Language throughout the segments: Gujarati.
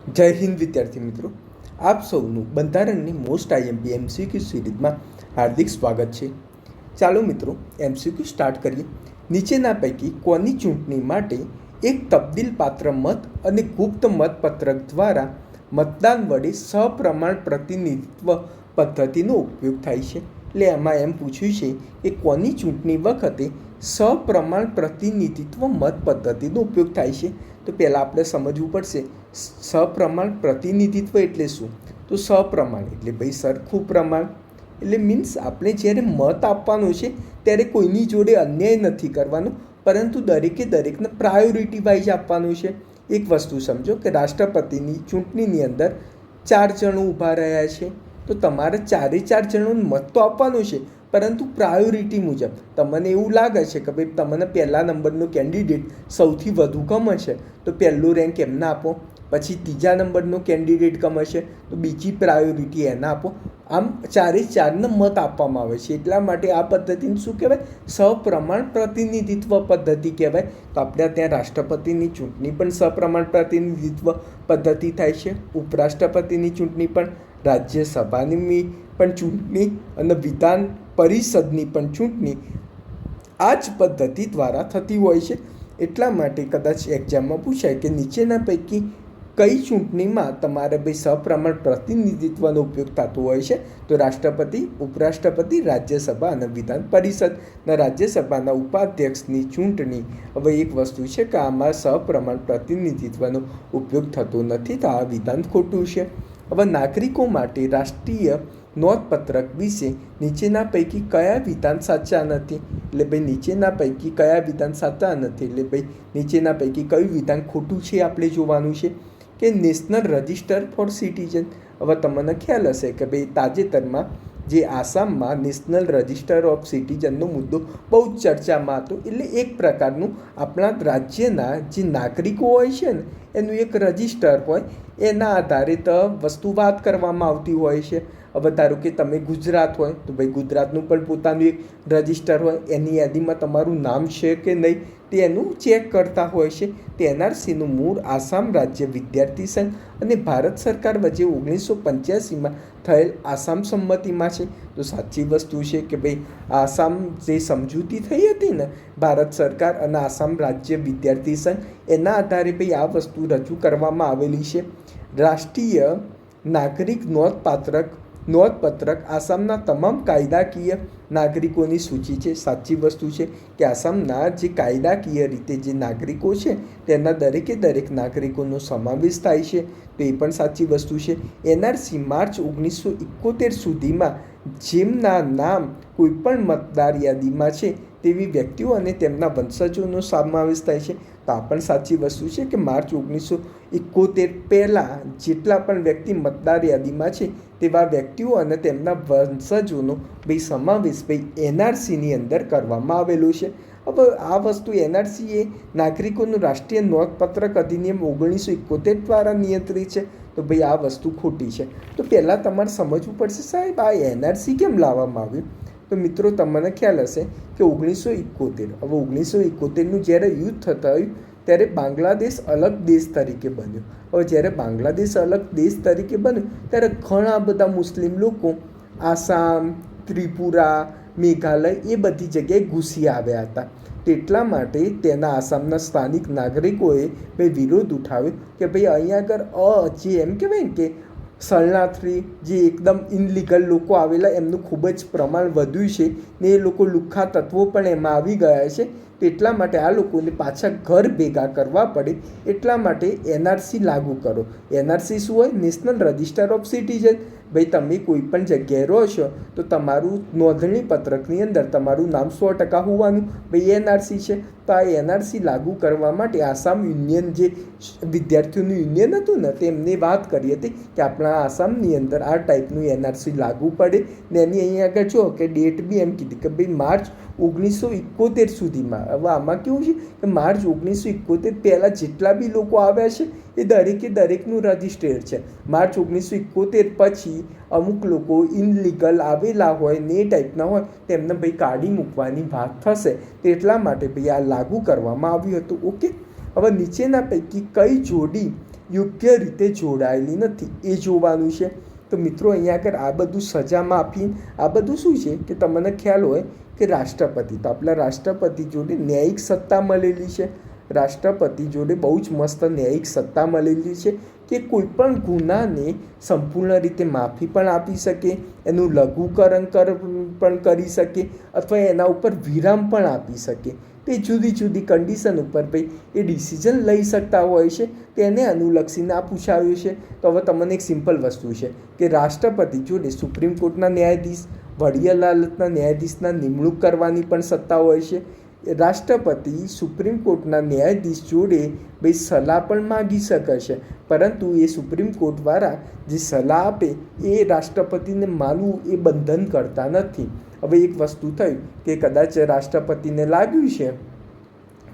જય હિન્દ વિદ્યાર્થી મિત્રો, આપ સૌનું બંધારણની મોસ્ટ આઈએમપી એમસીક્યુ સિરીઝમાં હાર્દિક સ્વાગત છે. ચાલો મિત્રો એમસીક્યુ સ્ટાર્ટ કરીએ. નીચેના પૈકી કોની ચૂંટણી માટે એક તબદીલ પાત્ર મત અને ગુપ્ત મતપત્રક દ્વારા મતદાન વડે સપ્રમાણ પ્રતિનિધિત્વ પદ્ધતિનો ઉપયોગ થાય છે? એટલે એમાં એમ પૂછ્યું છે કે કોની ચૂંટણી વખતે સપ્રમાણ પ્રતિનિધિત્વ મત પદ્ધતિનો ઉપયોગ થાય છે. તો પહેલાં આપણે સમજવું પડશે સપ્રમાણ પ્રતિનિધિત્વ એટલે શું. તો સપ્રમાણ એટલે ભાઈ સરખું પ્રમાણ, એટલે મીન્સ આપણે જ્યારે મત આપવાનો છે ત્યારે કોઈની જોડે અન્યાય નથી કરવાનો, પરંતુ દરેકને પ્રાયોરિટી વાઇઝ આપવાનું છે. એક વસ્તુ સમજો કે રાષ્ટ્રપતિની ચૂંટણીની અંદર 4 જણો ઊભા રહ્યા છે, તો તમારે 4 જણોને મત તો આપવાનો છે, પરંતુ પ્રાયોરિટી મુજબ. તમને એવું લાગે છે કે ભાઈ તમને પહેલા નંબરનો કેન્ડિડેટ સૌથી વધુ ગમે છે, તો પહેલો રેન્ક એમને આપો. પછી ત્રીજા નંબરનો કેન્ડિડેટ ગમે છે તો બીજી પ્રાયોરિટી એને આપો. આમ 4ને મત આપવામાં આવે છે. એટલા માટે આ પદ્ધતિને શું કહેવાય? સપ્રમાણ પ્રતિનિધિત્વ પદ્ધતિ કહેવાય. તો આપણે ત્યાં રાષ્ટ્રપતિની ચૂંટણી પણ સપ્રમાણ પ્રતિનિધિત્વ પદ્ધતિ થાય છે, ઉપરાષ્ટ્રપતિની ચૂંટણી પણ, રાજ્યસભાની પણ ચૂંટણી અને વિધાન પરિષદની પણ ચૂંટણી આ જ પદ્ધતિ દ્વારા થતી હોય છે. એટલા માટે કદાચ એક્ઝામમાં પૂછાય કે નીચેના પૈકી કઈ ચૂંટણીમાં તમારે ભાઈ સપ્રમાણ પ્રતિનિધિત્વનો ઉપયોગ થતો હોય છે? તો રાષ્ટ્રપતિ, ઉપરાષ્ટ્રપતિ, રાજ્યસભા અને વિધાન પરિષદના રાજ્યસભાના ઉપાધ્યક્ષની ચૂંટણી. હવે એક વસ્તુ છે કે આમાં સપ્રમાણ પ્રતિનિધિત્વનો ઉપયોગ થતો નથી, તો આ વિધાન ખોટું છે. હવે નાગરિકો માટે રાષ્ટ્રીય નોંધપત્રક વિશે નીચેના પૈકી કયા વિધાન સાચા નથી? એટલે ભાઈ નીચેના પૈકી કયા વિધાન સાચા નથી, એટલે ભાઈ નીચેના પૈકી કયું વિધાન ખોટું છે આપણે જોવાનું છે. કે નેશનલ રજિસ્ટર ફોર સિટીઝન. હવે તમને ખ્યાલ હશે કે ભાઈ તાજેતરમાં જે આસામમાં નેશનલ રજિસ્ટર ઓફ સિટીઝનનો મુદ્દો બહુ જ ચર્ચામાં હતો. એટલે એક પ્રકારનું આપણા રાજ્યના જે નાગરિકો હોય છે ને એનું એક રજિસ્ટર હોય, એના આધારે તો વસ્તુ વાત કરવામાં આવતી હોય છે. હવે ધારો કે તમે ગુજરાત હોય તો ભાઈ ગુજરાતનું પણ પોતાનું એક રજિસ્ટર હોય, એની યાદીમાં તમારું નામ છે કે નહીં તેનું ચેક કરતા હોય છે. તે એનઆરસીનું મૂળ આસામ રાજ્ય વિદ્યાર્થી સંઘ અને ભારત સરકાર વચ્ચે 1985માં થયેલ આસામ સંમતિમાં છે. તો સાચી વસ્તુ છે કે ભાઈ આસામ જે સમજૂતી થઈ હતી ને ભારત સરકાર અને આસામ રાજ્ય વિદ્યાર્થી સંઘ, એના આધારે ભાઈ આ વસ્તુ રજૂ કરવામાં આવેલી છે. રાષ્ટ્રીય નાગરિક નોંધપત્રક આસામના તમામ કાયદાકીય નાગરિકોની સૂચિ છે. સાચી વસ્તુ છે કે આસામના જે કાયદાકીય રીતે જે નાગરિકો છે તેના દરેક નાગરિકોનો સમાવેશ થાય છે, તો એ પણ સાચી વસ્તુ છે. એનઆરસી માર્ચ 1971 સુધીમાં જેમના નામ કોઈપણ મતદાર યાદીમાં છે તેવી વ્યક્તિઓ અને તેમના વંશજોનો સમાવેશ થાય છે, તો આ પણ સાચી વસ્તુ છે કે માર્ચ 1971 પહેલાં જેટલા પણ વ્યક્તિ મતદાર યાદીમાં છે તેવા વ્યક્તિઓ અને તેમના વંશજોનો ભાઈ સમાવેશ ભાઈ એનઆરસીની અંદર કરવામાં આવેલો છે. હવે આ વસ્તુ એનઆરસી એ નાગરિકોનું રાષ્ટ્રીય નોંધપત્રક અધિનિયમ 1971 દ્વારા નિયંત્રિત છે, તો ભાઈ આ વસ્તુ ખોટી છે. તો પહેલાં તમારે સમજવું પડશે સાહેબ આ એનઆરસી કેમ લાવવામાં આવ્યું. તો મિત્રો તમને ખ્યાલ હશે કે 1971, હવે 1971નું જ્યારે યુદ્ધ થયું ત્યારે બાંગ્લાદેશ અલગ દેશ તરીકે બન્યો. હવે જ્યારે બાંગ્લાદેશ અલગ દેશ તરીકે બન્યો ત્યારે ઘણા બધા મુસ્લિમ લોકો આસામ, ત્રિપુરા, મેઘાલય એ બધી જગ્યાએ ઘૂસી આવ્યા હતા. તેટલા માટે તેના આસામના સ્થાનિક નાગરિકોએ ભાઈ વિરોધ ઉઠાવ્યો કે ભાઈ અહીંયા આગળ જે એમ કહેવાય ને કે શરણાર્થી જે એકદમ ઇનલીગલ લોકો આવેલા એમનું ખૂબ જ પ્રમાણ વધ્યું છે ને એ લોકો લુખ્ખા તત્વો પણ એમાં આવી ગયા છે. એટલા માટે આ લોકોને પાછા ઘર ભેગા કરવા પડે, એટલા માટે એનઆરસી લાગુ કરો. એનઆરસી શું હોય? National register of citizen. ભાઈ તમે કોઈ પણ જગ્યાએ રહો છો તો તમારું નોંધણી પત્રકની અંદર તમારું નામ 100% હોવાનું ભાઈ એનઆરસી છે. તો આ એનઆરસી લાગુ કરવા માટે આસામ યુનિયન જે વિદ્યાર્થીઓનું યુનિયન હતું ને તેમને વાત કરી હતી કે આપણા આસામની અંદર આ ટાઈપનું એનઆરસી લાગુ પડે ને એની અહીંયા આગળ જો કે ડેટ બી એમ કીધી કે ભાઈ માર્ચ 1971 સુધીમાં. હવે આમાં કેવું છે કે માર્ચ 1971 પહેલાં જેટલા બી લોકો આવ્યા છે એ દરેકનું રજિસ્ટર્ડ છે. માર્ચ 1971 પછી અમુક લોકો ઇનલીગલ આવેલા હોય ને એ ટાઈપના હોય તેમને ભાઈ કાઢી મૂકવાની વાત થશે, તેટલા માટે ભાઈ આ લાગુ કરવામાં આવ્યું હતું. ઓકે, હવે નીચેના પૈકી કઈ જોડી યોગ્ય રીતે જોડાયેલી નથી એ જોવાનું છે. તો મિત્રો અહીંયા આગળ આ બધું સજા માફી આ બધું શું છે કે તમને ખ્યાલ હોય કે રાષ્ટ્રપતિ, તો આપણા રાષ્ટ્રપતિ જોડે ન્યાયિક સત્તા મળેલી છે. રાષ્ટ્રપતિ જોડે બહુ જ મસ્ત ન્યાયિક સત્તા મળેલી છે કે કોઈ પણ ગુનાને સંપૂર્ણ રીતે માફી પણ આપી શકે, એનું લઘુકરણ પણ કરી શકે અથવા એના ઉપર વિરામ પણ આપી શકે. તે જુદી જુદી કન્ડિશન ઉપર ભાઈ એ ડિસિઝન લઈ શકતા હોય છે. તેને અનુલક્ષીને આ પૂછાયું છે. તો હવે તમને એક સિમ્પલ વસ્તુ છે કે રાષ્ટ્રપતિ જોડે સુપ્રીમ કોર્ટના ન્યાયાધીશ, વડી અદાલતના ન્યાયાધીશના નિમણૂક કરવાની પણ સત્તા હોય છે. રાષ્ટ્રપતિ સુપ્રીમ કોર્ટના ન્યાયાધીશ જોડે ભાઈ સલાહ પણ માગી શકે છે, પરંતુ એ સુપ્રીમ કોર્ટવાળા જે સલાહ આપે એ રાષ્ટ્રપતિને માનવું એ બંધન કરતા નથી. હવે એક વસ્તુ થયું કે કદાચ રાષ્ટ્રપતિને લાગ્યું છે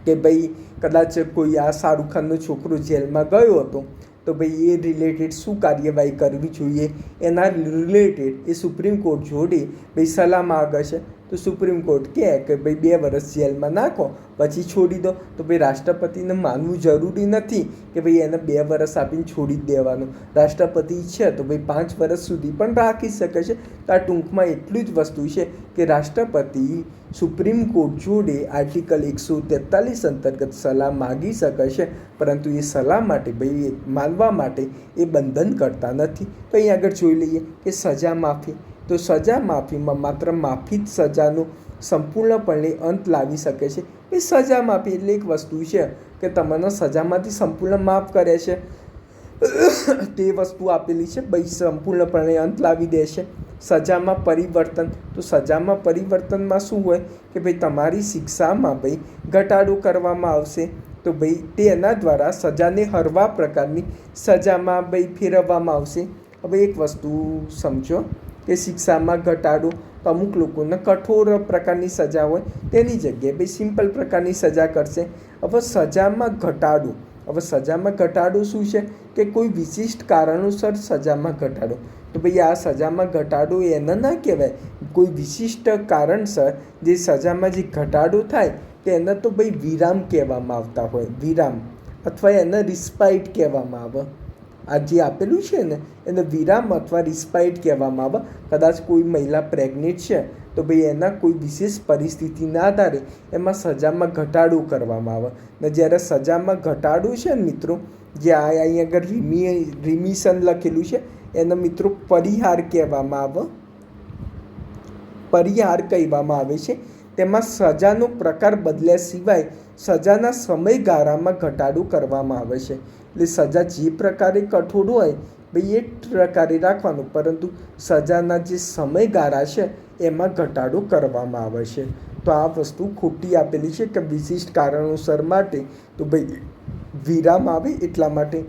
કે ભાઈ કદાચ કોઈ આ શાહરૂખ ખાનનો છોકરો જેલમાં ગયો હતો, તો ભાઈ એ રિલેટેડ શું કાર્યવાહી કરવી જોઈએ એના રિલેટેડ એ સુપ્રીમ કોર્ટ જોડે ભાઈ સલાહ માગે છે. તો સુપ્રીમ કોર્ટ કહે કે ભાઈ 2 વર્ષ જેલમાં નાખો પછી છોડી દો. તો ભાઈ રાષ્ટ્રપતિને માનવું જરૂરી નથી કે ભાઈ એને 2 વર્ષ આપીને છોડી જ દેવાનું. રાષ્ટ્રપતિ ઈચ્છે તો ભાઈ 5 વર્ષ સુધી પણ રાખી શકે છે. તો આ ટૂંકમાં એટલું જ વસ્તુ છે કે રાષ્ટ્રપતિ સુપ્રીમ કોર્ટ જોડે આર્ટિકલ 143 અંતર્ગત સલાહ માગી શકે છે, પરંતુ એ સલાહ માટે ભાઈ માનવા માટે એ બંધન કરતા નથી. તો અહીં આગળ જોઈ લઈએ કે સજા માફી. તો સજા માફીમાં માત્ર માફી જ સજાનો સંપૂર્ણપણે અંત લાવી શકે છે. એ સજા માફી એટલે એક વસ્તુ છે કે તમને સજામાંથી સંપૂર્ણ માફ કરે છે, તે વસ્તુ આપેલી છે ભાઈ સંપૂર્ણપણે અંત લાવી દે છે. સજામાં પરિવર્તન. તો સજામાં પરિવર્તનમાં શું હોય કે ભાઈ તમારી શિક્ષામાં ભાઈ ઘટાડો કરવામાં આવશે. તો ભાઈ તેના દ્વારા સજાને હળવા પ્રકારની સજામાં ભાઈ ફેરવવામાં આવશે. હવે એક વસ્તુ સમજો કે શિક્ષામાં ઘટાડો, તો અમુક લોકોને કઠોર પ્રકારની સજા હોય તેની જગ્યાએ ભાઈ સિમ્પલ પ્રકારની સજા કરશે. હવે સજામાં ઘટાડો. હવે સજામાં ઘટાડો શું છે કે કોઈ વિશિષ્ટ કારણોસર સજામાં ઘટાડો. તો ભાઈ આ સજામાં ઘટાડો એને ના કહેવાય. કોઈ વિશિષ્ટ કારણસર જે સજામાં જે ઘટાડો થાય તેને તો ભાઈ વિરામ કહેવામાં આવતા હોય, વિરામ અથવા એને રિસ્પાઇટ કહેવામાં આવે. આ જે આપેલું છે ને એને વિરામ અથવા રિસ્પાઇટ કહેવામાં આવે. કદાચ કોઈ મહિલા પ્રેગ્નેન્ટ છે તો ભાઈ એના કોઈ વિશેષ પરિસ્થિતિના આધારે એમાં સજામાં ઘટાડો કરવામાં આવે. ને જ્યારે સજામાં ઘટાડો છે ને મિત્રો, જે અહીં આગળ રિમિશન લખેલું છે એને મિત્રો પરિહાર કહેવામાં આવે. પરિહાર કહેવામાં આવે છે. તેમાં સજાનો પ્રકાર બદલ્યા સિવાય સજાના સમયગાળામાં ઘટાડો કરવામાં આવે છે. એટલે સજા જે પ્રકારે કઠોર હોય ભાઈ એ પ્રકારે રાખવાનું, પરંતુ સજાના જે સમયગાળા છે એમાં ઘટાડો કરવામાં આવે છે. તો આ વસ્તુ ખોટી આપેલી છે કે વિશિષ્ટ કારણોસર માટે, તો ભાઈ વિરામ આવે એટલા માટે.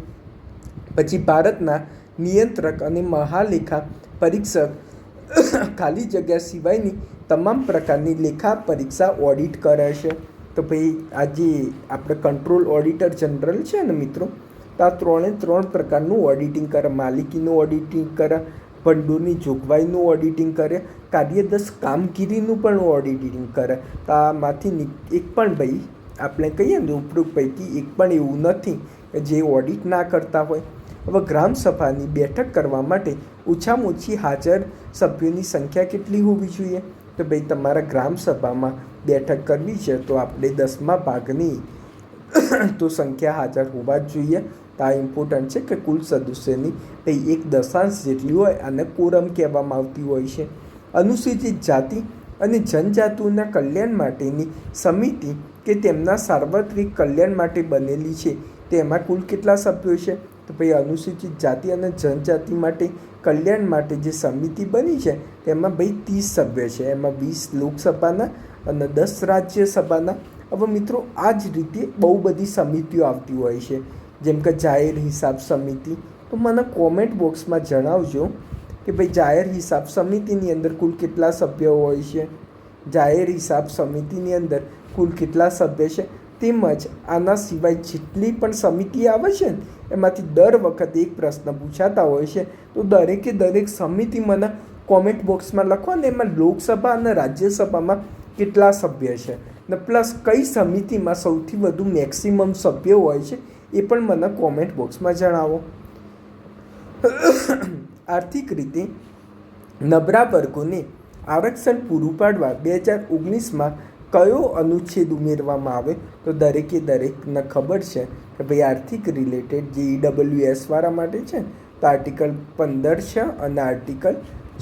પછી ભારતના નિયંત્રક અને મહાલેખા પરીક્ષક ખાલી જગ્યા સિવાયની તમામ પ્રકારની લેખા પરીક્ષા ઓડિટ કરે છે. તો ભાઈ આ જે આપણે કંટ્રોલ ઓડિટર જનરલ છે ને મિત્રો, તો આ 3 પ્રકારનું ઓડિટિંગ કરે. માલિકીનું ઓડિટિંગ કરે, ભંડોળની જોગવાઈનું ઓડિટિંગ કરે, કાર્યદક્ષ કામગીરીનું પણ ઓડિટિંગ કરે. તો આમાંથી એક પણ ભાઈ આપણે કહીએ ને ઉપરોક્ત પૈકી એક પણ એવું નથી કે જે ઓડિટ ના કરતા હોય. હવે ગ્રામસભાની બેઠક કરવા માટે ઓછામાં ઓછી હાજર સભ્યોની સંખ્યા કેટલી હોવી જોઈએ? તો ભાઈ તમારા ગ્રામસભામાં બેઠક કરવી છે તો આપણે 10મા ભાગની તો સંખ્યા હાજર હોવા જ જોઈએ. તો આ ઇમ્પોર્ટન્ટ છે કે કુલ સદસ્યની ભાઈ 1/10 જેટલી હોય અને કોરમ કહેવામાં આવતી હોય છે. અનુસૂચિત જાતિ અને જનજાતિઓના કલ્યાણ માટેની સમિતિ કે તેમના સાર્વત્રિક કલ્યાણ માટે બનેલી છે, તેમાં કુલ કેટલા સભ્યો છે? તો ભાઈ અનુસૂચિત જાતિ અને જનજાતિ માટે કલ્યાણ માટે જે સમિતિ બની છે તેમાં ભાઈ 30 સભ્ય છે. એમાં 20 લોકસભાના અને 10 રાજ્યસભાના. હવે મિત્રો આ જ રીતે બહુ બધી સમિતિઓ આવતી હોય છે, જેમ કે જાહેર હિસાબ સમિતિ. તો મને કોમેન્ટ બોક્સમાં જણાવજો કે ભાઈ જાહેર હિસાબ સમિતિની અંદર કુલ કેટલા સભ્યો હોય છે, જાહેર હિસાબ સમિતિની અંદર કુલ કેટલા સભ્ય છે. તેમજ આના સિવાય જેટલી પણ સમિતિ આવે છે ને એમાંથી દર વખતે એક પ્રશ્ન પૂછાતા હોય છે. તો દરેકે દરેક સમિતિ મને કોમેન્ટ બોક્સમાં લખો ને એમાં લોકસભા અને રાજ્યસભામાં કેટલા સભ્ય છે ને પ્લસ કઈ સમિતિમાં સૌથી વધુ મેક્સિમમ સભ્યો હોય છે એ પણ મને કોમેન્ટ બોક્સમાં જણાવો. આર્થિક રીતે નબળા વર્ગોને આરક્ષણ પૂરું પાડવા 2019માં કયો અનુચ્છેદ ઉમેરવામાં આવે? તો દરેકને ખબર છે કે ભાઈ આર્થિક રિલેટેડ જે EWS વાળા માટે છે તો આર્ટિકલ 15 છે અને આર્ટિકલ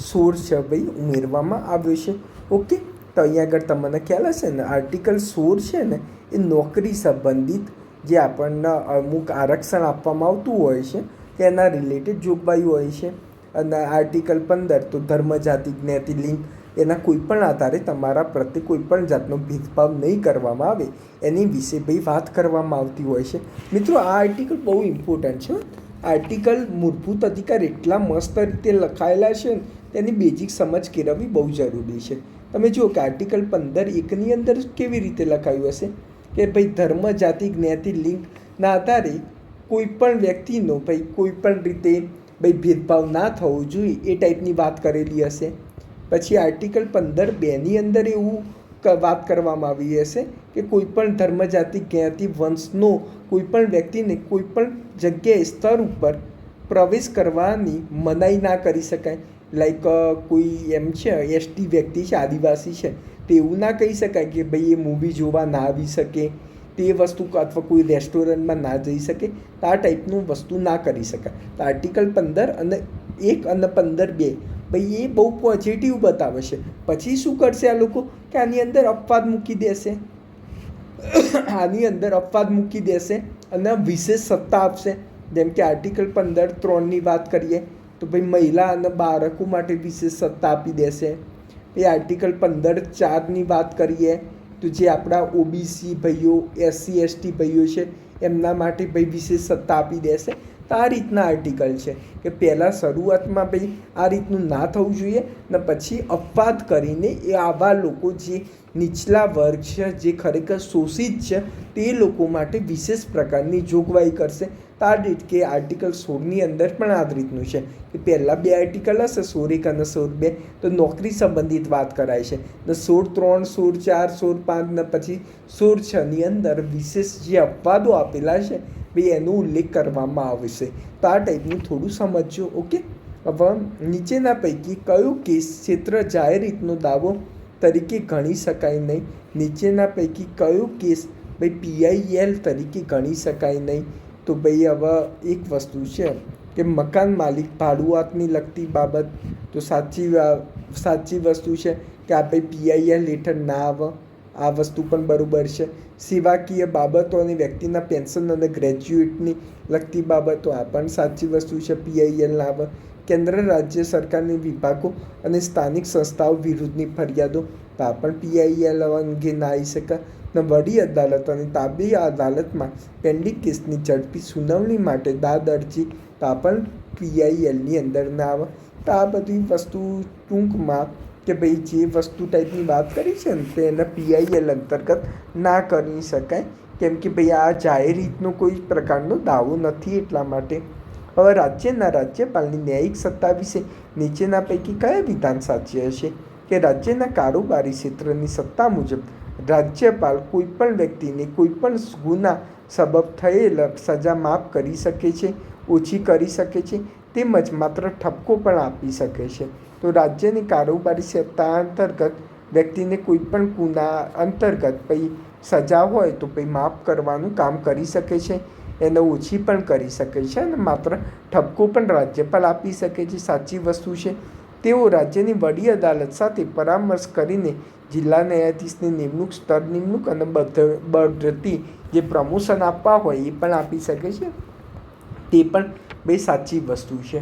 16 છે ભાઈ ઉમેરવામાં આવ્યો છે. ઓકે, તો અહીંયા આગળ તમને ખ્યાલ હશે ને, આર્ટિકલ 16 છે ને એ નોકરી સંબંધિત જે આપણને અમુક આરક્ષણ આપવામાં આવતું હોય છે તેના રિલેટેડ જોગવાઈઓ હોય છે. અને આર્ટિકલ 15 તો ધર્મ, જાતિ, જ્ઞાતિ, લિંગ એના કોઈપણ આધારે તમારા પ્રત્યે કોઈપણ જાતનો ભેદભાવ નહીં કરવામાં આવે એની વિશે ભાઈ વાત કરવામાં આવતી હોય છે. મિત્રો, આ આર્ટિકલ બહુ ઇમ્પોર્ટન્ટ છે. આર્ટિકલ મૂળભૂત અધિકાર એટલા મસ્ત રીતે લખાયેલા છે ને તેની બેઝિક સમજ કેળવવી બહુ જરૂરી છે. તમે જુઓ કે આર્ટિકલ 15(1) અંદર કેવી રીતે લખાયું હશે કે ભાઈ ધર્મ, જાતિ, જ્ઞાતિ, લિંગના આધારે કોઈપણ વ્યક્તિનો ભાઈ કોઈપણ રીતે ભાઈ ભેદભાવ ના થવો જોઈએ એ ટાઈપની વાત કરેલી હશે. પછી આર્ટિકલ 15(2) અંદર એવું વાત કરવામાં આવી હશે કે કોઈપણ ધર્મ, જાતિ, જ્ઞાતિ, વંશનો કોઈપણ વ્યક્તિને કોઈપણ જગ્યાએ સ્તર ઉપર પ્રવેશ કરવાની મનાઈ ના કરી શકાય. લાઈક કોઈ એમ છે ST વ્યક્તિ છે, આદિવાસી છે, તો એવું ના કહી શકાય કે ભાઈ એ મૂવી જોવા ના આવી શકે તે વસ્તુ, અથવા કોઈ રેસ્ટોરન્ટમાં ના જઈ શકે, તો આ ટાઈપનું વસ્તુ ના કરી શકાય. તો આર્ટિકલ 15(1) અને 15(2) ભાઈ એ બહુ પોઝિટિવ બતાવે છે. પછી શું કરશે આ લોકો કે આની અંદર અપવાદ મૂકી દેશે, અને વિશેષ સત્તા આપશે. જેમ કે આર્ટિકલ 15(3)ની વાત કરીએ તો ભાઈ મહિલા અને બાળકો માટે વિશેષ સત્તા આપી દેશે. એ આર્ટિકલ 15(4)ની વાત કરીએ તો જે આપણા OBC ભાઈઓ, SC ST ભાઈઓ છે એમના માટે ભાઈ વિશેષ સત્તા આપી દેશે. તો આ રીતના આર્ટિકલ છે કે પહેલાં શરૂઆતમાં ભાઈ આ રીતનું ના થવું જોઈએ ને પછી અપવાદ કરીને એ આવા લોકો જે નીચલા વર્ગ છે, જે ખરેખર શોષિત છે, તે લોકો માટે વિશેષ પ્રકારની જોગવાઈ કરશે. તો આ રીત કે આર્ટિકલ 16ની અંદર પણ આ રીતનું છે કે પહેલાં 2 આર્ટિકલ હશે, 16(1) અને 16(2), તો નોકરી સંબંધિત વાત કરાય છે. ને 16(3), 16(4), 16(5) ને પછી 16(6)ની અંદર વિશેષ જે અપવાદો આપેલા છે ભાઈ એનો ઉલ્લેખ કરવામાં આવશે. તો આ ટાઈપનું થોડું સમજજો. ઓકે, હવે નીચેના પૈકી કયો કેસ ક્ષેત્ર જાહેર હિતનો દાવો તરીકે ગણી શકાય નહીં? નીચેના પૈકી કયો કેસ ભાઈ PIL તરીકે ગણી શકાય નહીં? તો ભાઈ હવે એક વસ્તુ છે કે મકાન માલિક ભાડુઆતની લગતી બાબત, તો સાચી વસ્તુ છે કે આ ભાઈ PIL હેઠળ ના આવે, આ વસ્તુ પણ બરાબર છે. સેવાકીય બાબતો અને વ્યક્તિના પેન્શન અને ગ્રેજ્યુએટની લગતી બાબતો, આ પણ સાચી વસ્તુ છે, PIL ના આવે. કેન્દ્ર રાજ્ય સરકારની વિભાગો અને સ્થાનિક સંસ્થાઓ વિરુદ્ધની ફરિયાદો, તો આ પણ PIL અંગે ના આવી શકે. ને વડી અદાલત અને તાબી અદાલતમાં પેન્ડિંગ કેસની ઝડપી સુનાવણી માટે દાદ અરજી, તો આ પણ PILની અંદર ના આવે. તો આ બધી વસ્તુ ટૂંકમાં કે ભાઈ જે વસ્તુ ટાઈપની વાત કરી છે ને તે એના PIL અંતર્ગત ના કરી શકાય, કેમ કે ભાઈ આ જાહેર હિતનો કોઈ પ્રકારનો દાવો નથી. એટલા માટે હવે રાજ્યના રાજ્યપાલની ન્યાયિક સત્તા વિશે નીચેના પૈકી કયા વિધાન સાચી હશે? કે રાજ્યના કારોબારી ક્ષેત્રની સત્તા મુજબ રાજ્યપાલ કોઈપણ વ્યક્તિને કોઈપણ ગુના સબબ થયેલ સજા માફ કરી શકે છે, ઓછી કરી શકે છે, તેમજ માત્ર ઠપકો પણ આપી શકે છે. તો રાજ્યની કારોબારી સત્તા અંતર્ગત વ્યક્તિને કોઈપણ ગુના અંતર્ગત ભાઈ સજા હોય તો ભાઈ માફ કરવાનું કામ કરી શકે છે, એને ઓછી પણ કરી શકે છે, અને માત્ર ઠપકો પણ રાજ્યપાલ આપી શકે છે. સાચી વસ્તુ છે. તેઓ રાજ્યની વડી અદાલત સાથે પરામર્શ કરીને જિલ્લા ન્યાયાધીશની નિમણૂક, સ્તર નિમણૂક અને બઢતી જે પ્રમોશન આપવા હોય એ પણ આપી શકે છે. તે પણ ભાઈ સાચી વસ્તુ છે.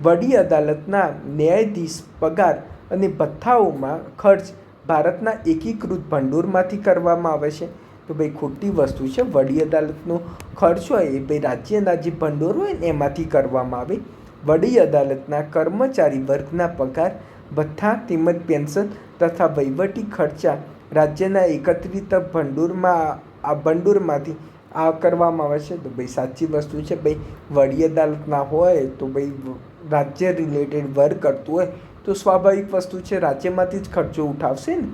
વડી અદાલતના ન્યાયાધીશ પગાર અને ભથ્થાઓમાં ખર્ચ ભારતના એકીકૃત ભંડોળમાંથી કરવામાં આવે છે. તો ભાઈ ખોટી વસ્તુ છે. વડી અદાલતનો ખર્ચ હોય એ ભાઈ રાજ્યના જે ભંડોળ હોય ને એમાંથી કરવામાં આવે. વડી અદાલતના કર્મચારી વર્ગના પગાર, ભથ્થા તેમજ પેન્શન તથા વહીવટી ખર્ચા રાજ્યના એકત્રિત ભંડોળમાંથી આ કરવામાં આવે છે. તો ભાઈ સાચી વસ્તુ છે. ભાઈ વડી અદાલતના હોય તો ભાઈ રાજ્ય રિલેટેડ વર્ક કરતું હોય તો સ્વાભાવિક વસ્તુ છે, રાજ્યમાંથી જ ખર્ચો ઉઠાવશે ને.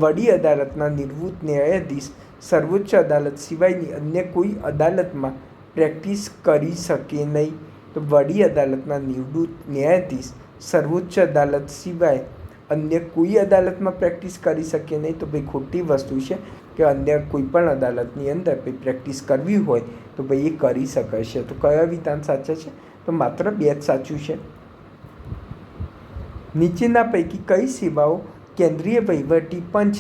વડી અદાલતના નિવૃત્ત ન્યાયાધીશ સર્વોચ્ચ અદાલત સિવાયની અન્ય કોઈ અદાલતમાં પ્રેક્ટિસ કરી શકે નહીં. તો વડી અદાલતના નિવૃત્ત ન્યાયાધીશ સર્વોચ્ચ અદાલત સિવાય અન્ય કોઈ અદાલતમાં પ્રેક્ટિસ કરી શકે નહીં. તો ભાઈ ખોટી વસ્તુ છે કે અન્ય કોઈ પણ અદાલતની અંદર ભાઈ પ્રેક્ટિસ કરવી હોય તો ભાઈ એ કરી શકે. તો કયા વિધાન સાચા છે? તો માત્ર 2 જ સાચું છે. નીચેના પૈકી કઈ સેવાઓ કેન્દ્રીય વહીવટી પંચ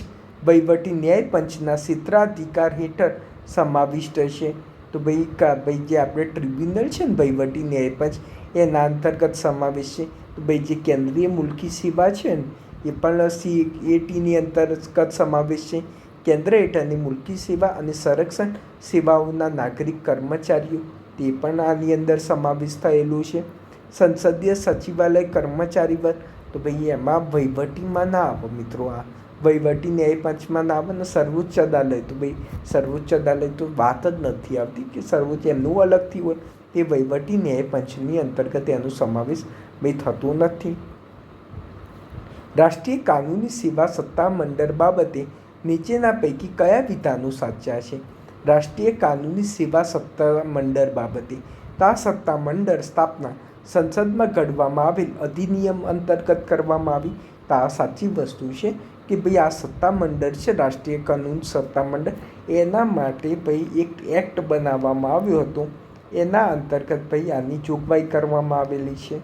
વહીવટી ન્યાય પંચના ક્ષેત્રાધિકાર હેઠળ સમાવિષ્ટ છે? તો ભાઈ જે આપણે ટ્રિબ્યુનલ છે ને વહીવટી ન્યાય પંચ એના અંતર્ગત સમાવેશ છે. તો ભાઈ જે કેન્દ્રીય મુલકી સેવા છે ને એ પણ CATની અંતર્ગત સમાવેશ છે. કેન્દ્ર હેઠળની મુલકી સેવા અને સંરક્ષણ સેવાઓના નાગરિક કર્મચારીઓ તે પણ આની અંદર સમાવેશ થયેલો છે. સંસદીય સચિવાલય કર્મચારી વર્ગ તો ભાઈ એમાં વહીવટીમાં ના આવે મિત્રો, આ વહીવટી ન્યાય પંચમાં ના આવે. ને સર્વોચ્ચ અદાલત તો ભાઈ સર્વોચ્ચ અદાલત તો વાત જ નથી આવતી કે સર્વોચ્ચ એમનું અલગથી હોય, તે વહીવટી ન્યાય પંચની અંતર્ગત એનો સમાવેશ ભાઈ થતો નથી. રાષ્ટ્રીય કાનૂની સેવા સત્તા મંડળ બાબતે નીચેના પૈકી કયા વિધાનો સાચા છે? રાષ્ટ્રીય કાનૂની સેવા સત્તા મંડળ બાબતે તો આ સત્તા મંડળ સ્થાપના સંસદમાં ઘડવામાં આવેલ અધિનિયમ અંતર્ગત કરવામાં આવી. તો આ સાચી વસ્તુ છે કે ભાઈ આ સત્તા મંડળ છે રાષ્ટ્રીય કાનૂન સત્તા મંડળ, એના માટે ભાઈ એક એક્ટ બનાવવામાં આવ્યો હતો. એના અંતર્ગત ભાઈ આની જોગવાઈ કરવામાં આવેલી છે.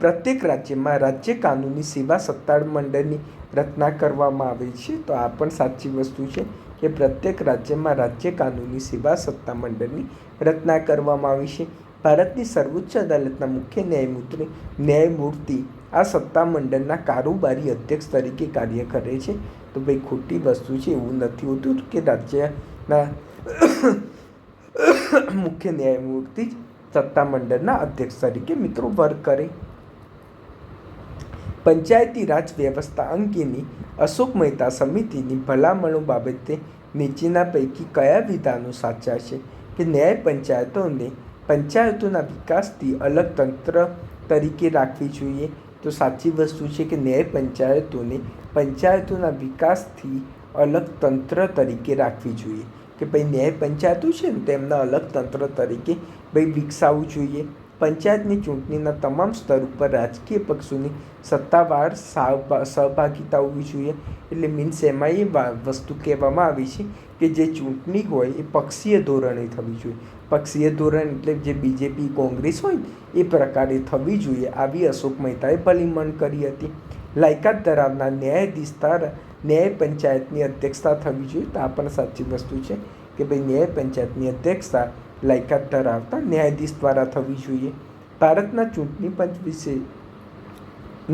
પ્રત્યેક રાજ્યમાં રાજ્ય કાનૂની સેવા સત્તા મંડળની રચના કરવામાં આવે છે. તો આ પણ સાચી વસ્તુ છે કે પ્રત્યેક રાજ્યમાં રાજ્ય કાનૂની સેવા સત્તા મંડળની રચના કરવામાં આવી છે. ભારતની સર્વોચ્ચ અદાલતના મુખ્ય ન્યાયમૂર્તિ આ સત્તા મંડળના કારોબારી અધ્યક્ષ તરીકે કાર્ય કરે છે. તો ભાઈ ખોટી વસ્તુ છે, એવું નથી હોતું કે રાજ્યના મુખ્ય ન્યાયમૂર્તિ સત્તા મંડળના અધ્યક્ષ તરીકે મિત્રો વર્ક કરે. પંચાયતી રાજ વ્યવસ્થા અંગેની અશોક મહેતા સમિતિની ભલામણો બાબતે નીચેના પૈકી કયા વિધાનો સાચા છે? કે ન્યાય પંચાયતોના વિકાસથી અલગ તંત્ર તરીકે રાખવી જોઈએ. તો સાચી વસ્તુ છે કે ન્યાય પંચાયતોના વિકાસથી અલગ તંત્ર તરીકે રાખવી જોઈએ. કે ભાઈ ન્યાય પંચાયતો છે ને તેમના અલગ તંત્ર તરીકે ભાઈ વિકસાવવું જોઈએ. પંચાયતની ચૂંટણીના તમામ સ્તર ઉપર રાજકીય પક્ષોની સત્તાવાર સહભાગિતા હોવી જોઈએ. એટલે મીન્સ એમાં એ વસ્તુ કહેવામાં આવી છે કે જે ચૂંટણી હોય એ પક્ષીય ધોરણે થવી જોઈએ. પક્ષીય ધોરણ એટલે જે BJP કોંગ્રેસ હોય એ પ્રકારે થવી જોઈએ. આવી અશોક મહેતાએ ભલામણ કરી હતી. લાયકાત ધરાવનાર ન્યાયાધીશ દ્વારા ન્યાય પંચાયતની અધ્યક્ષતા થવી જોઈએ. તો આ પણ સાચી વસ્તુ છે કે ભાઈ ન્યાય પંચાયતની અધ્યક્ષતા લાયકાત ધરાવતા ન્યાયાધીશ દ્વારા થવી જોઈએ. ભારતના ચૂંટણી પંચ વિશે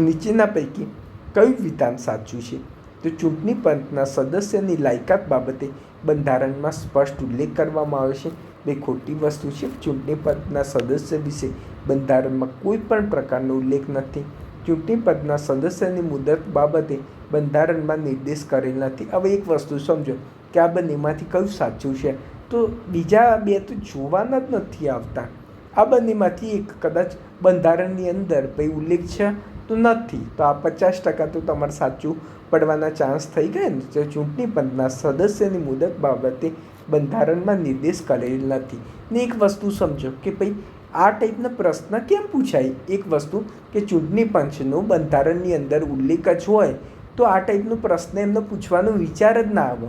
નીચેના પૈકી કયું વિધાન સાચું છે? તો ચૂંટણી પંચના સદસ્યની લાયકાત બાબતે બંધારણમાં સ્પષ્ટ ઉલ્લેખ કરવામાં આવે છે. બે ખોટી વસ્તુ છે. ચૂંટણી પંચના સદસ્ય વિશે બંધારણમાં કોઈ પણ પ્રકારનો ઉલ્લેખ નથી. ચૂંટણી પંચના સદસ્યની મુદત બાબતે બંધારણમાં નિર્દેશ કરેલ નથી. હવે એક વસ્તુ સમજો કે આ બંનેમાંથી કયું સાચું છે? તો બીજા બે તો જોવાના જ નથી આવતા. આ બંનેમાંથી એક કદાચ બંધારણની અંદર ભાઈ ઉલ્લેખ છે તો નથી. તો આ 50% તો તમારે સાચું પડવાના ચાન્સ થઈ ગયા ને. જે ચૂંટણી પંચના સદસ્યની મુદત બાબતે બંધારણમાં નિર્દેશ કરેલ નથી. ને એક વસ્તુ સમજો કે ભાઈ આ ટાઈપના પ્રશ્ન કેમ પૂછાય? એક વસ્તુ કે ચૂંટણી પંચનો બંધારણની અંદર ઉલ્લેખ જ હોય તો આ ટાઈપનો પ્રશ્ન એમને પૂછવાનો વિચાર જ ના આવે.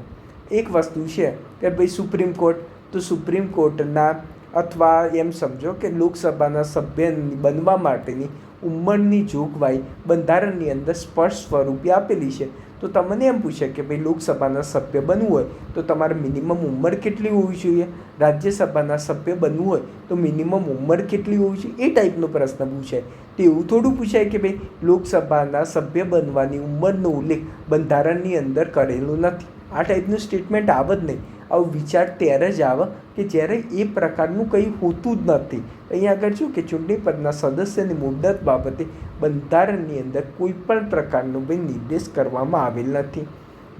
એક વસ્તુ છે કે ભાઈ સુપ્રીમ કોર્ટ, તો સુપ્રીમ કોર્ટના અથવા એમ સમજો કે લોકસભાના સભ્ય બનવા માટેની ઉંમરની જોગવાઈ બંધારણની અંદર સ્પષ્ટ સ્વરૂપે આપેલી છે. તો તમને એમ પૂછે કે ભાઈ લોકસભાના સભ્ય બનવું હોય તો તમારે મિનિમમ ઉંમર કેટલી હોવી જોઈએ? રાજ્યસભાના સભ્ય બનવું હોય તો મિનિમમ ઉંમર કેટલી હોવી જોઈએ? એ ટાઈપનો પ્રશ્ન પૂછાય. તો એવું થોડું પૂછાય કે ભાઈ લોકસભાના સભ્ય બનવાની ઉંમરનો ઉલ્લેખ બંધારણની અંદર કરેલો નથી. આ ટાઈપનું સ્ટેટમેન્ટ આવે જ નહીં. આવું વિચાર ત્યારે જ આવે કે જ્યારે એ પ્રકારનું કંઈ હોતું જ નથી. અહીંયા આગળ શું કે ચૂંટણી પંચના સદસ્યની મુદત બાબતે બંધારણની અંદર કોઈ પણ પ્રકારનો ભાઈ નિર્દેશ કરવામાં આવેલ નથી.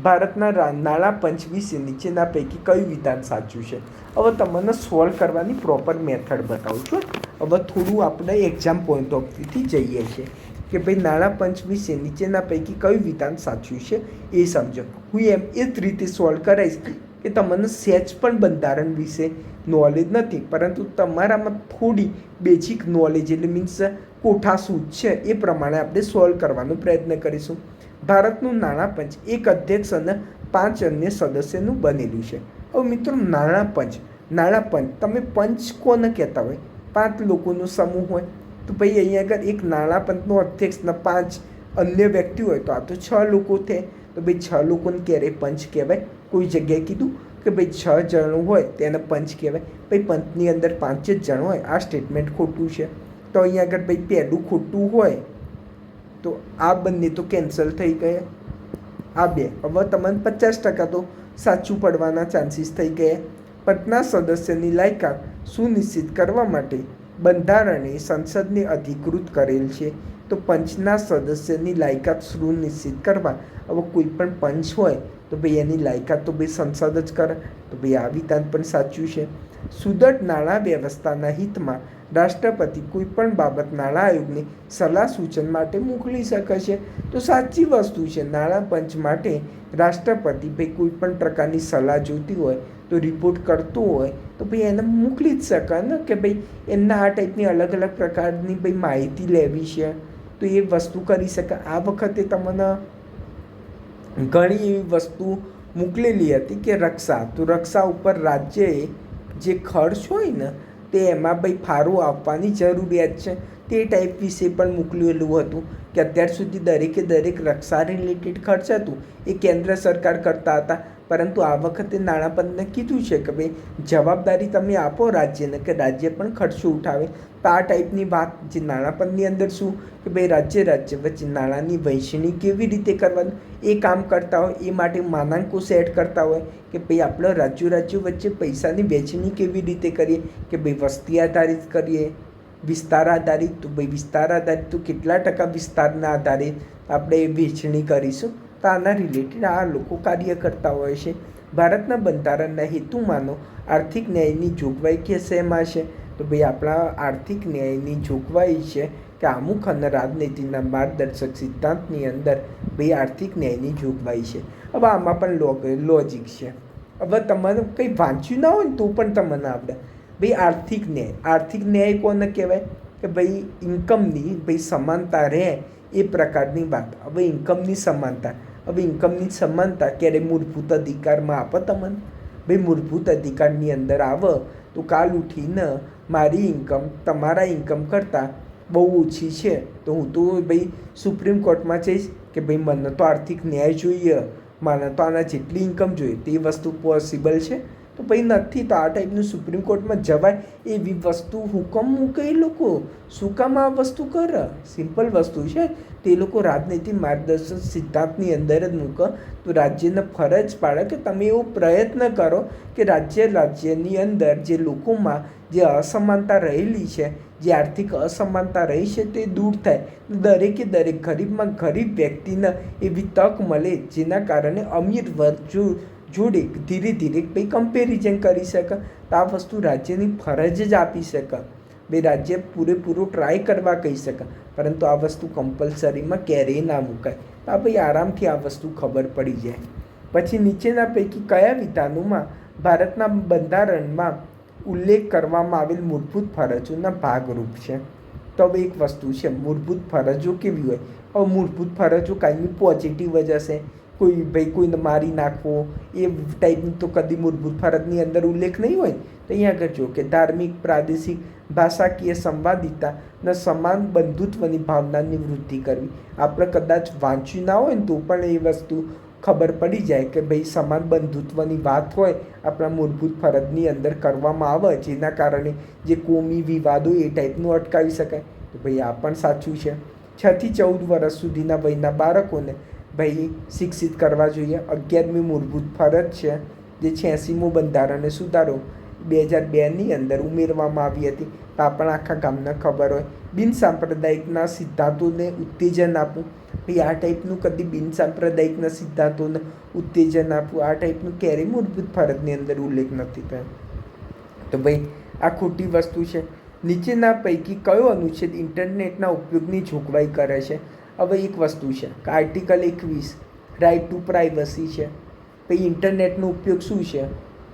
ભારતના નાણાં પંચ વિશે નીચેના પૈકી કયું વિધાન સાચું છે? હવે તમને સોલ્વ કરવાની પ્રોપર મેથડ બતાવું છું. હવે થોડું આપણે એક્ઝામ પોઈન્ટ ઓફ વ્યૂથી જઈએ છીએ કે ભાઈ નાણાં પંચ વિશે નીચેના પૈકી કયું વિધાન સાચું છે એ સમજો. હું એ જ રીતે સોલ્વ કરાવીશ કે તમને સહેજ પણ બંધારણ વિશે નોલેજ નથી, પરંતુ તમારામાં થોડી બેઝિક નોલેજ એટલે મીન્સ કોઠાસૂઝ છે એ પ્રમાણે આપણે સોલ્વ કરવાનો પ્રયત્ન કરીશું. ભારતનું નાણાં પંચ એક અધ્યક્ષ અને 5 અન્ય સદસ્યનું બનેલું છે. હવે મિત્રો નાણાં પંચ તમે પંચ કોને કહેતા હોય? 5 લોકોનો સમૂહ હોય તો ભાઈ અહીંયા આગળ એક નાણાં પંચનો અધ્યક્ષના 5 અન્ય વ્યક્તિ હોય તો આ તો 6 લોકો થાય. તો ભાઈ 6 લોકોને ક્યારેય પંચ કહેવાય? કોઈ જગ્યાએ કીધું કે ભાઈ 6 જણ હોય તેને પંચ કહેવાય? ભાઈ પંચની અંદર 5 જ જણ હોય. આ સ્ટેટમેન્ટ ખોટું છે. તો અહીંયા આગળ ભાઈ પહેલું ખોટું હોય તો આ બંને તો કેન્સલ થઈ ગયા. આ બે હવે તમને 50% તો સાચું પડવાના ચાન્સીસ થઈ ગયા. પંચના સદસ્યની લાયકાત સુનિશ્ચિત કરવા માટે બંધારણે સંસદને અધિકૃત કરેલ છે. તો પંચના સદસ્યની લાયકાત સુનિશ્ચિત કરવા હવે કોઈ પણ પંચ હોય તો ભાઈ એની લાયકાત તો ભાઈ સંસદ જ કરે. તો ભાઈ આ વિધાન પણ સાચું છે. સુદૃઢ નાણાં વ્યવસ્થાના હિતમાં રાષ્ટ્રપતિ કોઈ પણ બાબત નાણાં આયોગને સલાહ સૂચન માટે મોકલી શકે છે. તો સાચી વસ્તુ છે. નાણાં પંચ માટે રાષ્ટ્રપતિ ભાઈ કોઈ પણ પ્રકારની સલાહ જોઈતી હોય તો રિપોર્ટ કરતું હોય તો ભાઈ એને મોકલી જ શકે ને કે ભાઈ એમના આ ટાઈપની અલગ અલગ પ્રકારની ભાઈ માહિતી લેવી છે તો એ વસ્તુ કરી શકે. આ વખતે તમને ઘણી એવી વસ્તુ મોકલેલી હતી કે રક્ષા, તો રક્ષા ઉપર રાજ્યએ જે ખર્ચ હોય ને તે એમાં ભાઈ ફાળો આપવાની જરૂરિયાત છે તે ટાઈપ વિશે પણ મોકલેલું હતું કે અત્યાર સુધી દરેક રક્ષા રિલેટેડ ખર્ચ હતું એ કેન્દ્ર સરકાર કરતા હતા, પરંતુ આ વખતે નાણાં પંચને કીધું છે કે ભાઈ જવાબદારી તમે આપો રાજ્યને કે રાજ્ય પણ ખર્ચો ઉઠાવે. તો આ ટાઈપની વાત જે નાણાં પંચની અંદર શું કે ભાઈ રાજ્ય વચ્ચે નાણાંની વહેંચણી કેવી રીતે કરવાનું એ કામ કરતા હોય, એ માટે માનાંકો સેટ કરતા હોય કે ભાઈ આપણે રાજ્યો વચ્ચે પૈસાની વહેંચણી કેવી રીતે કરીએ કે ભાઈ વસ્તી આધારિત કરીએ, વિસ્તાર આધારિત. તો ભાઈ વિસ્તાર આધારિત તો કેટલા ટકા વિસ્તારના આધારે આપણે વહેંચણી કરીશું. તો આના રિલેટેડ આ લોકો કાર્ય કરતા હોય છે. ભારતના બંધારણના હેતુમાંનો આર્થિક ન્યાયની જોગવાઈ કે શેમાં છે? તો ભાઈ આપણા આર્થિક ન્યાયની જોગવાઈ છે કે આમુખ અને રાજનીતિના માર્ગદર્શક સિદ્ધાંતની અંદર ભાઈ આર્થિક ન્યાયની જોગવાઈ છે. હવે આમાં પણ લોજિક છે. હવે તમારે કંઈ વાંચ્યું ના હોય ને તો પણ તમને આવડે. ભાઈ આર્થિક ન્યાય કોને કહેવાય કે ભાઈ ઇન્કમની ભાઈ સમાનતા રહે એ પ્રકારની વાત. હવે ઇન્કમની સમાનતા ક્યારે મૂળભૂત અધિકારમાં આપે તમને? ભાઈ મૂળભૂત અધિકારની અંદર આવે તો કાલ ઉઠીને મારી ઇન્કમ તમારા ઇન્કમ કરતાં બહુ ઓછી છે તો હું તો ભાઈ સુપ્રીમ કોર્ટમાં જઈશ કે ભાઈ મને તો આર્થિક ન્યાય જોઈએ, મને તો આના જેટલી ઇન્કમ જોઈએ. તે વસ્તુ પોસિબલ છે? તો ભાઈ નથી. તો આ ટાઈપનું સુપ્રીમ કોર્ટમાં જવાય એવી વસ્તુ હુકમ મૂકે એ લોકો. શું કામ આ વસ્તુ કરે? સિમ્પલ વસ્તુ છે. તે લોકો રાજનૈતિક માર્ગદર્શક સિદ્ધાંતની અંદર જ મૂકે તો રાજ્યને ફરજ પાડે કે તમે એવો પ્રયત્ન કરો કે રાજ્યની અંદર જે લોકોમાં જે અસમાનતા રહેલી છે, જે આર્થિક અસમાનતા રહી છે તે દૂર થાય. દરેક ગરીબમાં ગરીબ વ્યક્તિને એવી તક મળે જેના કારણે અમીર વર્ગ જોડે ધીરે ભાઈ કમ્પેરિઝન કરી શકે. તો આ વસ્તુ રાજ્યની ફરજ જ આપી શકે. ભાઈ રાજ્ય પૂરેપૂરું ટ્રાય કરવા કહી શકે, પરંતુ આ વસ્તુ કમ્પલસરીમાં ક્યારેય ના મુકાય. તો આ ભાઈ આરામથી આ વસ્તુ ખબર પડી જાય. પછી નીચેના પૈકી કયા વિધાનોમાં ભારતના બંધારણમાં ઉલ્લેખ કરવામાં આવેલ મૂળભૂત ફરજોના ભાગરૂપ છે? તો હવે એક વસ્તુ છે, મૂળભૂત ફરજો કેવી હોય? હવે મૂળભૂત ફરજો કાંઈની પોઝિટિવ જ હશે. કોઈને મારી નાખવો એ ટાઈપની તો કદી મૂળભૂત ફરજની અંદર ઉલ્લેખ નહીં હોય. તો અહીંયા આગળ જો કે ધાર્મિક, પ્રાદેશિક, ભાષાકીય સંવાદિતા અને સમાન બંધુત્વની ભાવનાની વૃદ્ધિ કરવી. આપણે કદાચ વાંચ્યું ના હોય ને તો પણ એ વસ્તુ ખબર પડી જાય કે ભાઈ સમાન બંધુત્વની વાત હોય આપણા મૂળભૂત ફરજની અંદર કરવામાં આવે જેના કારણે જે કોમી વિવાદો એ ટાઈપનું અટકાવી શકાય. તો ભાઈ આ પણ સાચું છે. 6 થી 14 વર્ષ સુધીના વયના બાળકોને ભાઈ શિક્ષિત કરવા જોઈએ. 11મી મૂળભૂત ફરજ છે જે 86મો બંધારણને સુધારો 2002ની અંદર ઉમેરવામાં આવી હતી. તો પણ આખા ગામને ખબર હોય. બિનસાંપ્રદાયિકના સિદ્ધાંતોને ઉત્તેજન આપવું. ભાઈ આ ટાઈપનું કદી બિનસાંપ્રદાયિકના સિદ્ધાંતોને ઉત્તેજન આપવું આ ટાઈપનું ક્યારેય મૂળભૂત ફરજની અંદર ઉલ્લેખ નથી થયો. તો ભાઈ આ ખોટી વસ્તુ છે. નીચેના પૈકી કયો અનુચ્છેદ ઇન્ટરનેટના ઉપયોગની જોગવાઈ કરે છે? હવે એક વસ્તુ છે કે આર્ટિકલ 21 રાઇટ ટુ પ્રાઇવસી છે. ભાઈ ઇન્ટરનેટનો ઉપયોગ શું છે?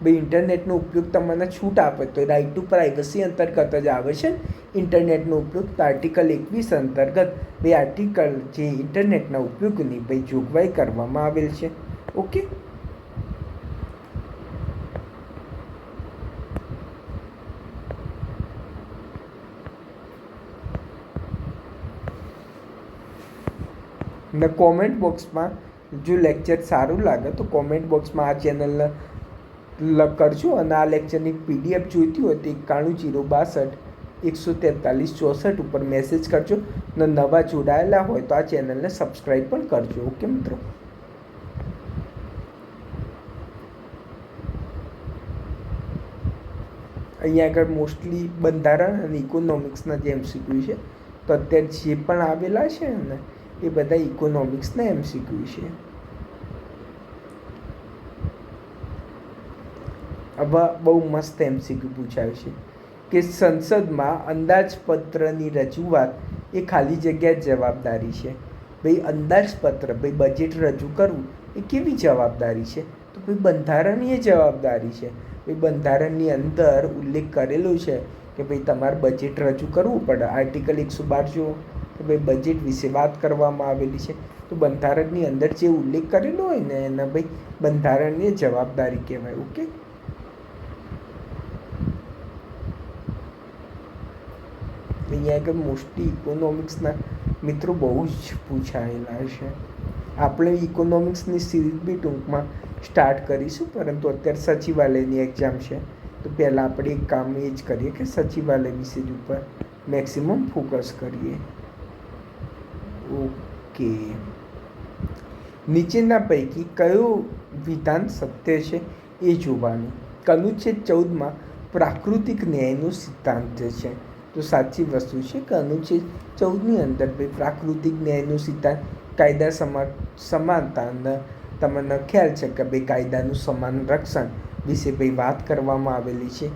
ભાઈ ઇન્ટરનેટનો ઉપયોગ તમને છૂટ આપે તો રાઇટ ટુ પ્રાઇવસી અંતર્ગત જ આવે છે ઇન્ટરનેટનો ઉપયોગ. તો આર્ટિકલ 21 અંતર્ગત ભાઈ આર્ટિકલ જે ઇન્ટરનેટના ઉપયોગની ભાઈ જોગવાઈ કરવામાં આવેલ છે. ઓકે. ને કોમેન્ટ બોક્સમાં જો લેક્ચર સારું લાગે તો કોમેન્ટ બોક્સમાં આ ચેનલને કરજો, અને આ લેક્ચરની PDF જોઈતી હોય તો 9162614364 ઉપર મેસેજ કરજો. ને નવા જોડાયેલા હોય તો આ ચેનલને સબસ્ક્રાઈબ પણ કરજો. ઓકે મિત્રો. અહીંયા આગળ મોસ્ટલી બંધારણ અને ઇકોનોમિક્સના જે MCQ છે, તો અત્યારે જે પણ આવેલા છે ને એ બધા ઇકોનોમિક્સના MCQ છે. હવે બહુ મસ્ત MCQ પૂછાય છે કે સંસદમાં અંદાજપત્રની રજૂઆત એ ખાલી જગ્યા જવાબદારી છે. ભાઈ અંદાજપત્ર, ભાઈ બજેટ રજૂ કરવું એ કેવી જવાબદારી છે? તો ભાઈ બંધારણીય જવાબદારી છે. ભાઈ બંધારણની અંદર ઉલ્લેખ કરેલો છે કે ભાઈ તમારે બજેટ રજૂ કરવું પડે. આર્ટિકલ 112 જુઓ કે ભાઈ બજેટ વિશે વાત કરવામાં આવેલી છે. તો બંધારણની અંદર જે ઉલ્લેખ કરેલો હોય ને એને ભાઈ બંધારણીય જવાબદારી કહેવાય. ઓકે. અહીંયા આગળ મોસ્ટલી ઇકોનોમિક્સના મિત્રો બહુ જ પૂછાયેલા છે. આપણે ઇકોનોમિક્સની સિરીઝ બી ટૂંકમાં સ્ટાર્ટ કરીશું, પરંતુ અત્યારે સચિવાલયની એક્ઝામ છે તો પહેલાં આપણે એક કામ એ જ કરીએ કે સચિવાલય વિશે જ ઉપર મેક્સિમમ ફોકસ કરીએ. ઓકે. નીચેના પૈકી કયું વિધાન સત્ય છે એ જોવાનું. અનુચ્છેદ 14માં પ્રાકૃતિક ન્યાયનો સિદ્ધાંત છે, તો સાચી વસ્તુ છે કે અનુચ્છેદ 14ની અંદર ભાઈ પ્રાકૃતિક ન્યાયનો સિદ્ધાંત, કાયદા સમાનતા, તમને ખ્યાલ છે કે ભાઈ કાયદાનું સમાન રક્ષણ વિશે ભાઈ વાત કરવામાં આવેલી છે.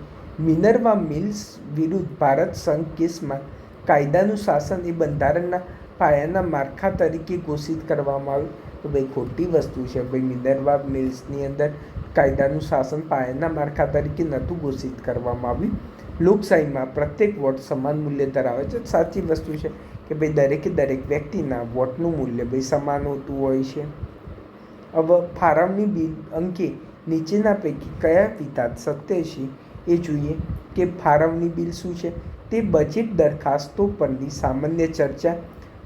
મિનર્વા મિલ્સ વિરુદ્ધ ભારત સંઘ કેસમાં કાયદાનું શાસન એ બંધારણના પાયાના માળખા તરીકે ઘોષિત કરવામાં આવ્યું. તો ભાઈ ખોટી વસ્તુ છે. ભાઈ મિનર્વા મિલ્સની અંદર કાયદાનું શાસન પાયાના માળખા તરીકે નહોતું ઘોષિત કરવામાં આવ્યું. લોકશાહીમાં પ્રત્યેક વોટ સમાન મૂલ્ય ધરાવે છે. સાચી વસ્તુ છે કે ભાઈ દરેકે દરેક વ્યક્તિના વોટનું મૂલ્ય ભાઈ સમાન હોતું હોય છે. હવે ફાળવણી બિલ અંગે નીચેના પૈકી કયા વિધાન સત્ય છે એ જોઈએ કે ફાળવણી બિલ શું છે? તે બજેટ દરખાસ્તો પરની સામાન્ય ચર્ચા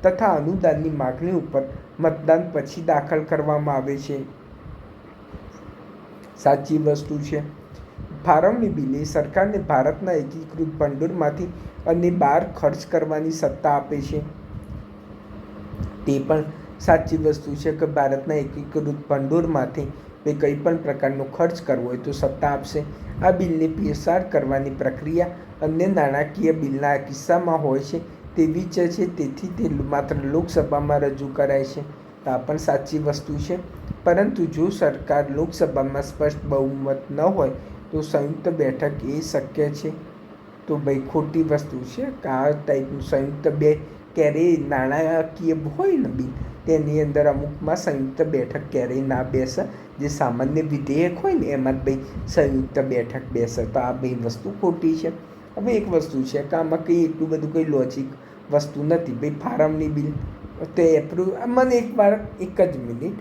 તથા અનુદાનની માગણી ઉપર મતદાન પછી દાખલ કરવામાં આવે છે. સાચી વસ્તુ છે. ફાળવણી બિલ એ સરકારને ભારતના એકીકૃત ભંડોળમાંથી અને બહાર ખર્ચ કરવાની સત્તા આપે છે. તે પણ સાચી વસ્તુ છે કે ભારતના એકીકૃત ભંડોળમાંથી કંઈ પણ પ્રકારનો ખર્ચ કરવો હોય તો સત્તા આપશે. આ બિલને પસાર કરવાની પ્રક્રિયા અન્ય નાણાકીય બિલના કિસ્સામાં હોય છે તેવી જ છે, તેથી તે માત્ર લોકસભામાં રજૂ કરાય છે. તો આ પણ સાચી વસ્તુ છે. પરંતુ જો સરકાર લોકસભામાં સ્પષ્ટ બહુમત ન હોય તો સંયુક્ત બેઠક એ શક્ય છે. તો ભાઈ ખોટી વસ્તુ છે કે આ ટાઈપનું સંયુક્ત ક્યારેય નાણાકીય હોય ને બિલ તેની અંદર અમુકમાં સંયુક્ત બેઠક ક્યારેય ના બેસે. જે સામાન્ય વિધેયક હોય ને એમાં જ ભાઈ સંયુક્ત બેઠક બેસે. તો આ બે વસ્તુ ખોટી છે. હવે એક વસ્તુ છે કે આમાં કંઈ એટલું બધું કંઈ લોજિક વસ્તુ નથી. ભાઈ ફાળવણી બિલ તે એપ્રુવ, મને એક જ મિનિટ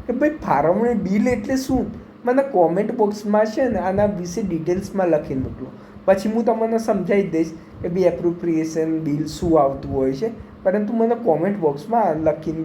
કે ભાઈ ફાળવણી બિલ એટલે શું? મને કોમેન્ટ બોક્સમાં છે ને આના વિશે ડિટેલ્સમાં લખીને મોકલો, પછી હું તમને સમજાવી દઈશ કે ભાઈ એપ્રોપ્રિએશન બિલ શું આવતું હોય છે. પરંતુ મને કોમેન્ટ બોક્સમાં લખીને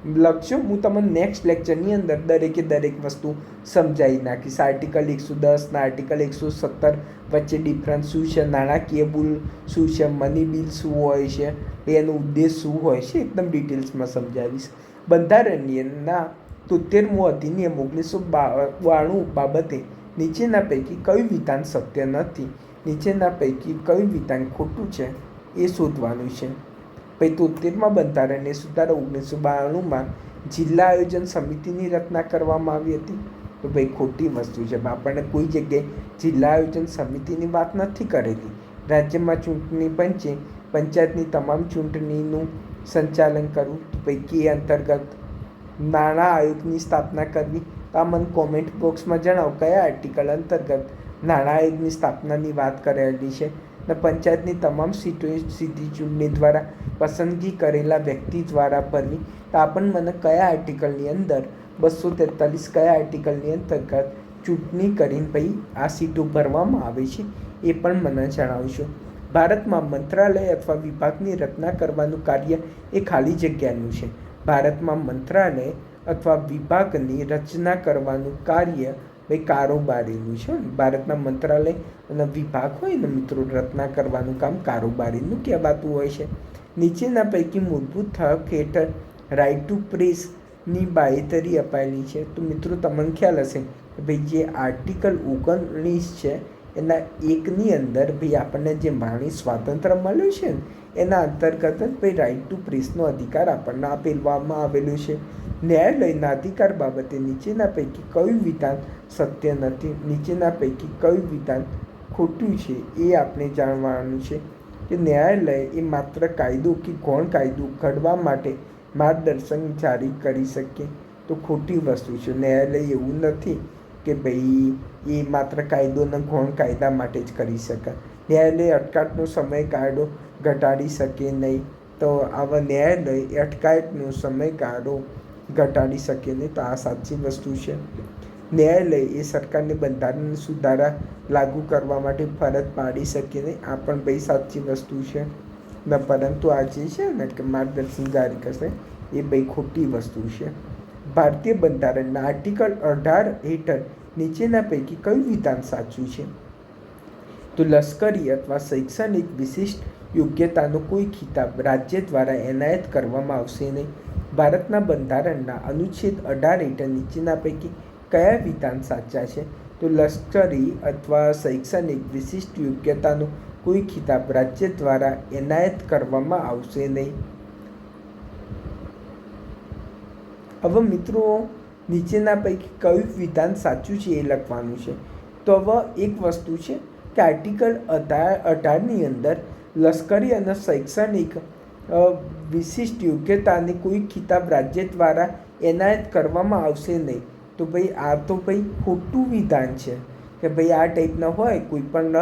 લખજો. હું તમને નેક્સ્ટ લેક્ચરની અંદર દરેકે દરેક વસ્તુ સમજાવી નાખીશ. આર્ટિકલ 110 ના આર્ટિકલ 117 વચ્ચે ડિફરન્સ શું છે, નાણાકીય બિલ શું છે, મની બિલ શું હોય છે, એનો ઉદ્દેશ શું હોય છે, એકદમ ડિટેલ્સમાં સમજાવીશ. બંધારણના 73મો અધિનિયમ 1992 બાબતે નીચેના પૈકી કયું વિધાન સત્ય નથી? નીચેના પૈકી કયું વિધાન ખોટું છે એ શોધવાનું છે. ભાઈ 73મા બંધારણને સુધારા 1992માં જિલ્લા આયોજન સમિતિની રચના કરવામાં આવી હતી. તો ભાઈ ખોટી વસ્તુ છે. આપણને કોઈ જગ્યાએ જિલ્લા આયોજન સમિતિની વાત નથી કરેલી. રાજ્યમાં ચૂંટણી પંચે પંચાયતની તમામ ચૂંટણીનું સંચાલન કરવું. તો ભાઈ કે અંતર્ગત નાણાં આયોગની સ્થાપના કરવી. તો આ મને કોમેન્ટ બોક્સમાં જણાવો કયા આર્ટિકલ અંતર્ગત નાણાં આયોગની સ્થાપનાની વાત કરેલી છે અને પંચાયતની તમામ સીટો સીધી ચૂંટણી દ્વારા પસંદગી કરેલા વ્યક્તિ દ્વારા ભરવી. તો આ પણ મને કયા આર્ટિકલની અંદર 243 કયા આર્ટિકલની અંતર્ગત ચૂંટણી કરીને ભાઈ આ સીટો ભરવામાં આવે છે એ પણ મને જણાવશો. ભારતમાં મંત્રાલય અથવા વિભાગની રચના કરવાનું કાર્ય એ ખાલી જગ્યાનું છે. ભારતમાં મંત્રાલય અથવા વિભાગની રચના કરવાનું કાર્ય ભાઈ કારોબારીનું છે. ભારતના મંત્રાલય અને વિભાગ હોય ને મિત્રો, રચના કરવાનું કામ કારોબારીનું કહેવાતું હોય છે. નીચેના પૈકી મૂળભૂત હક હેઠળ રાઇટ ટુ પ્રેસની બાંયધરી અપાયેલી છે. તો મિત્રો તમને ખ્યાલ હશે કે ભાઈ જે આર્ટિકલ 19 છે એના 1ની અંદર ભાઈ આપણને જે વાણી સ્વાતંત્ર્ય મળ્યું છે ને એના અંતર્ગત જ ભાઈ રાઇટ ટુ પ્રેસનો અધિકાર આપણને આપવામાં આવેલું છે. ન્યાયાલયના અધિકાર બાબતે નીચેના પૈકી કયું વિધાન સત્ય નથી, નીચેના પૈકી કયું વિધાન ખોટું છે એ આપણે જાણવાનું છે. કે ન્યાયાલય એ માત્ર કાયદો કે ગૌણ કાયદો ઘડવા માટે માર્ગદર્શન જારી કરી શકે. તો ખોટી વસ્તુ છે. ન્યાયાલય એવું નથી કે ભાઈ એ માત્ર કાયદોના ગૌણ કાયદા માટે જ કરી શકે. ન્યાયાલય અટકાયતનો સમયગાળો ઘટાડી શકે નહીં. તો આવા ન્યાયાલય અટકાયતનો સમયગાળો ઘટાડી શકે નહીં. તો આ સાચી વસ્તુ છે. ન્યાયાલય એ સરકારને બંધારણીય સુધારા લાગુ કરવા માટે ફરજ પાડી શકે નહીં. આ પણ ભાઈ સાચી વસ્તુ છે. પરંતુ આ જે છે ને કે માર્ગદર્શન જારી કરશે એ ભાઈ ખોટી વસ્તુ છે. ભારતીય બંધારણના આર્ટિકલ 18 હેઠળ નીચેના પૈકી કયું વિધાન સાચું છે? તો લશ્કરી અથવા શૈક્ષણિક વિશિષ્ટ યોગ્યતાનો કોઈ ખિતાબ રાજ્ય દ્વારા એનાયત કરવામાં આવશે નહીં. ભારતના બંધારણના અનુચ્છેદ 18 હેઠળ નીચેના પૈકી કયા વિધાન સાચા છે? તો લશ્કરી અથવા શૈક્ષણિક વિશિષ્ટ યોગ્યતાનો કોઈ ખિતાબ રાજ્ય દ્વારા એનાયત કરવામાં આવશે નહીં. હવે મિત્રો નીચેના પૈકી કયું વિધાન સાચું છે એ લખવાનું છે. તો હવે એક વસ્તુ છે કે આર્ટિકલ 18ની અંદર લશ્કરી અને શૈક્ષણિક વિશિષ્ટ યોગ્યતાને કોઈ ખિતાબ રાજ્ય દ્વારા એનાયત કરવામાં આવશે નહીં. તો ભાઈ આ તો ભાઈ ખોટું વિધાન છે કે ભાઈ આ ટાઈપના હોય કોઈ પણ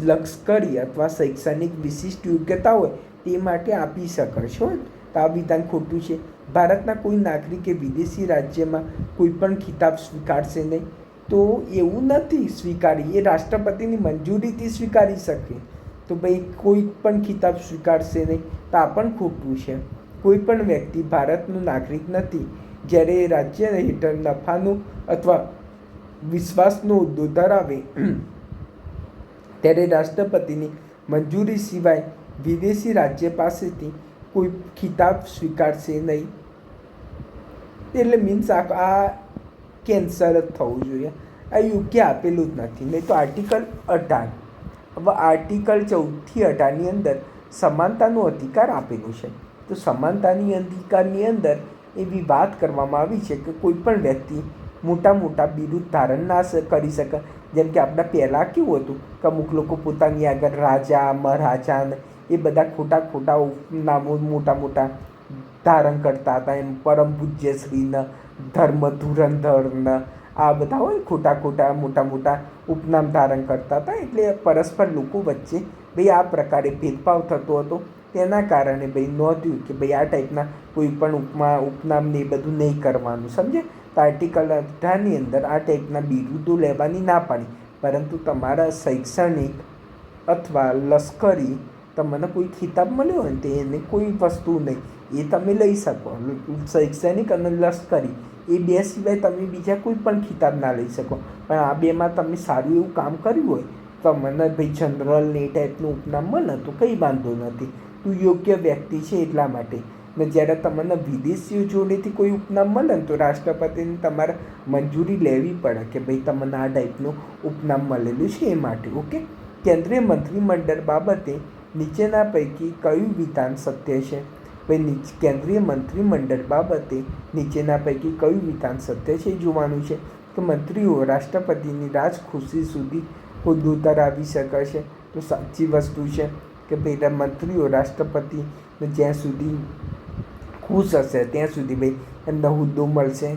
લશ્કરી અથવા શૈક્ષણિક વિશિષ્ટ યોગ્યતા હોય તે માટે આપી શકો છો. તો આ વિધાન ખોટું છે. ભારતના કોઈ નાગરિકે વિદેશી રાજ્યમાં કોઈ પણ ખિતાબ સ્વીકારશે નહીં. તો એવું નથી સ્વીકારી, એ રાષ્ટ્રપતિની મંજૂરીથી સ્વીકારી શકે. તો ભાઈ કોઈ પણ ખિતાબ સ્વીકારશે નહીં. તો આ પણ ખોટું છે. કોઈ પણ વ્યક્તિ ભારતનો નાગરિક નથી જ્યારે રાજ્ય હેઠળ નફાનો અથવા વિશ્વાસનો હોદ્દો ધરાવે ત્યારે રાષ્ટ્રપતિની મંજૂરી સિવાય વિદેશી રાજ્ય પાસેથી કોઈ ખિતાબ સ્વીકારશે નહીં. એટલે મીન્સ આ કેન્સલ જ થવું જોઈએ. આ યોગ્ય આપેલું જ નથી. નહીં તો આર્ટિકલ 18, હવે આર્ટિકલ 14થી 18ની અંદર સમાનતાનો અધિકાર આપેલો છે. તો સમાનતાની અધિકારની અંદર એવી વાત કરવામાં આવી છે કે કોઈ પણ વ્યક્તિ મોટા મોટા બિરુદ ધારણ ના કરી શકે. જેમ કે આપણે પહેલાં કેવું હતું કે અમુક લોકો પોતાની આગળ રાજા, મહારાજા એ બધા ખોટા નામો મોટા ધારણ કરતા હતા. એમ પરમ પૂજ્ય શ્રીને, ધર્મ ધુરંધરને આ બધા હોય ખોટા મોટા ઉપનામ ધારણ કરતા હતા. એટલે પરસ્પર લોકો વચ્ચે ભાઈ આ પ્રકારે ભેદભાવ થતો હતો. તેના કારણે ભાઈ નોંધ્યું કે ભાઈ આ ટાઈપના કોઈ પણ ઉપનામને એ બધું નહીં કરવાનું, સમજે. તો આર્ટિકલ 18ની અંદર આ ટાઈપના બિરુદો લેવાની ના પાડી. પરંતુ તમારા શૈક્ષણિક અથવા લશ્કરી તમને કોઈ ખિતાબ મળ્યો હોય ને તો એને કોઈ વસ્તુ નહીં, એ તમે લઈ શકો. શૈક્ષણિક અને લશ્કરી એ બે સિવાય તમે બીજા કોઈ પણ ખિતાબ ના લઈ શકો. પણ આ બેમાં તમે સારું એવું કામ કર્યું હોય તો મને ભાઈ જનરલ ને એ ટાઈપનું ઉપનામ મળે તો કંઈ વાંધો નથી. તું યોગ્ય વ્યક્તિ છે એટલા માટે. ને જ્યારે તમને વિદેશીઓ જોડેથી કોઈ ઉપનામ મળે ને તો રાષ્ટ્રપતિને તમારે મંજૂરી લેવી પડે કે ભાઈ તમને આ ટાઈપનું ઉપનામ મળેલું છે એ માટે. ઓકે. કેન્દ્રીય મંત્રીમંડળ બાબતે નીચેના પૈકી કયું વિધાન સત્ય છે? ભાઈ કેન્દ્રીય મંત્રીમંડળ બાબતે નીચેના પૈકી કયું વિધાન સત્ય છે જોવાનું છે. કે મંત્રીઓ રાષ્ટ્રપતિની રાજખુશી સુધી હોદ્દો ધરાવી શકે છે. તો સાચી વસ્તુ છે કે ભાઈ મંત્રીઓ રાષ્ટ્રપતિને જ્યાં સુધી ખુશ હશે ત્યાં સુધી ભાઈ એમને હોદ્દો મળશે.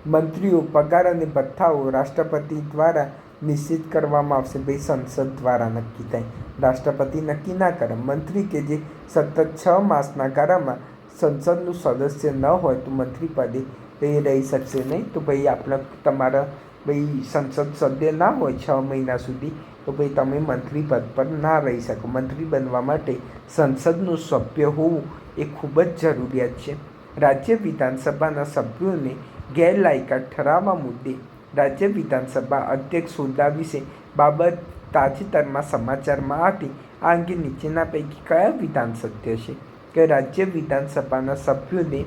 મંત્રીઓ પગાર અને ભથ્થાઓ રાષ્ટ્રપતિ દ્વારા નિશ્ચિત કરવામાં આવશે. ભાઈ સંસદ દ્વારા નક્કી થાય, રાષ્ટ્રપતિ નક્કી ના કરે. મંત્રી કે જે સતત 6 માસના ગાળામાં સંસદનું સદસ્ય ન હોય તો મંત્રી પદે એ રહી શકશે નહીં. તો ભાઈ તમારા ભાઈ સંસદ સભ્ય ના હોય 6 મહિના સુધી તો ભાઈ તમે મંત્રી પદ પર ના રહી શકો. મંત્રી બનવા માટે સંસદનું સભ્ય હોવું એ ખૂબ જ જરૂરિયાત છે. રાજ્ય વિધાનસભાના સભ્યોને ગેરલાયકાત ઠરાવવા મુદ્દે રાજ્ય વિધાનસભા અધ્યક્ષ હોદ્દા વિશે બાબત તાજેતરમાં સમાચારમાં હતી. આ અંગે નીચેના પૈકી કયા વિધાન સત્ય છે કે રાજ્ય વિધાનસભાના સભ્યોને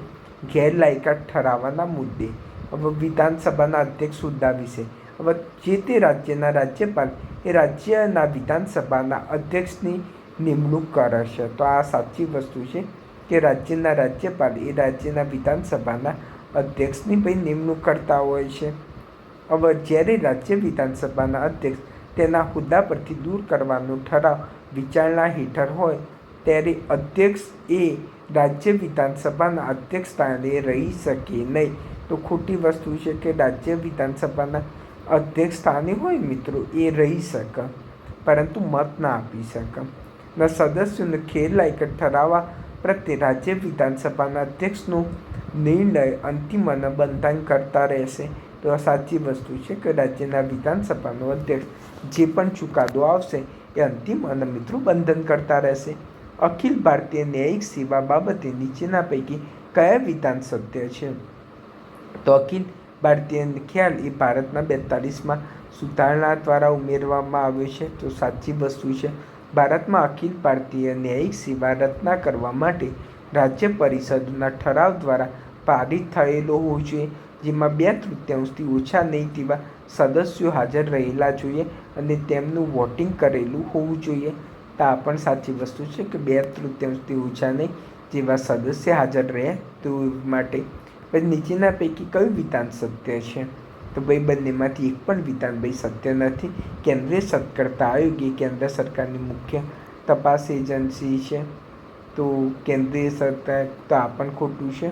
ગેરલાયકાત ઠરાવવાના મુદ્દે હવે વિધાનસભાના અધ્યક્ષ હોદ્દા વિશે હવે જે તે રાજ્યના રાજ્યપાલ એ રાજ્યના વિધાનસભાના અધ્યક્ષની નિમણૂક કરે છે. તો આ સાચી વસ્તુ છે કે રાજ્યના રાજ્યપાલ એ રાજ્યના વિધાનસભાના અધ્યક્ષની ભાઈ નિમણૂક કરતા હોય છે. હવે જ્યારે રાજ્ય વિધાનસભાના અધ્યક્ષ તેના હોદ્દા પરથી દૂર કરવાનો ઠરાવ વિચારણા હેઠળ હોય ત્યારે અધ્યક્ષ એ રાજ્ય વિધાનસભાના અધ્યક્ષ સ્થાને રહી શકે નહીં. તો ખોટી વસ્તુ છે કે રાજ્ય વિધાનસભાના અધ્યક્ષ સ્થાને હોય મિત્રો એ રહી શકે પરંતુ મત ના આપી શકે. સદસ્યોને ગેરલાયકાત ઠરાવવા પ્રત્યે રાજ્ય વિધાનસભાના અધ્યક્ષનો નિર્ણય અંતિમ અને બંધારણ કરતા રહેશે. તો આ સાચી વસ્તુ છે કે રાજ્યના વિધાનસભાનો અધ્યક્ષ જે પણ ચુકાદો આવશે એ અંતિમ અને મિત્રો બંધન કરતા રહેશે. અખિલ ભારતીય ન્યાયિક સેવા બાબતે નીચેના પૈકી કયા વિધાન સત્ય છે? તો અખિલ ભારતીય ખ્યાલ એ ભારતના 42માં સુધારણા દ્વારા ઉમેરવામાં આવ્યો છે. તો સાચી વસ્તુ છે. ભારતમાં અખિલ ભારતીય ન્યાયિક સેવા રચના કરવા માટે રાજ્ય પરિષદના ઠરાવ દ્વારા પારિત થયેલો હોવો જોઈએ, જેમાં 2/3થી ઓછા નહીં તેવા સદસ્યો હાજર રહેલા જોઈએ અને તેમનું વોટિંગ કરેલું હોવું જોઈએ. તો આ પણ સાચી વસ્તુ છે કે 2/3થી ઓછા નહીં જેવા સદસ્ય હાજર રહે તે માટે. પછી નીચેના પૈકી કયું વિધાન સત્ય છે? તો ભાઈ બંનેમાંથી એક પણ વિધાન ભાઈ સત્ય નથી. કેન્દ્રીય સત્કર્તા આયોગ એ કેન્દ્ર સરકારની મુખ્ય તપાસ એજન્સી છે. તો કેન્દ્રીય સરકાર તો આ પણ ખોટું છે.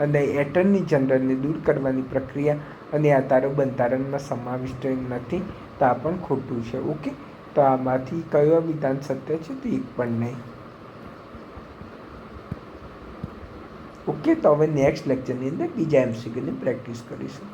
અને એટર્ની જનરલને દૂર કરવાની પ્રક્રિયા અને આધારો બંધારણમાં સમાવિષ્ટ નથી. તો આ પણ ખોટું છે. ઓકે, તો આમાંથી કયો વિધાન સત્ય છે? તો એક પણ નહીં. ઓકે, તો હવે નેક્સ્ટ લેક્ચરની અંદર બીજા MCQની પ્રેક્ટિસ કરીશું.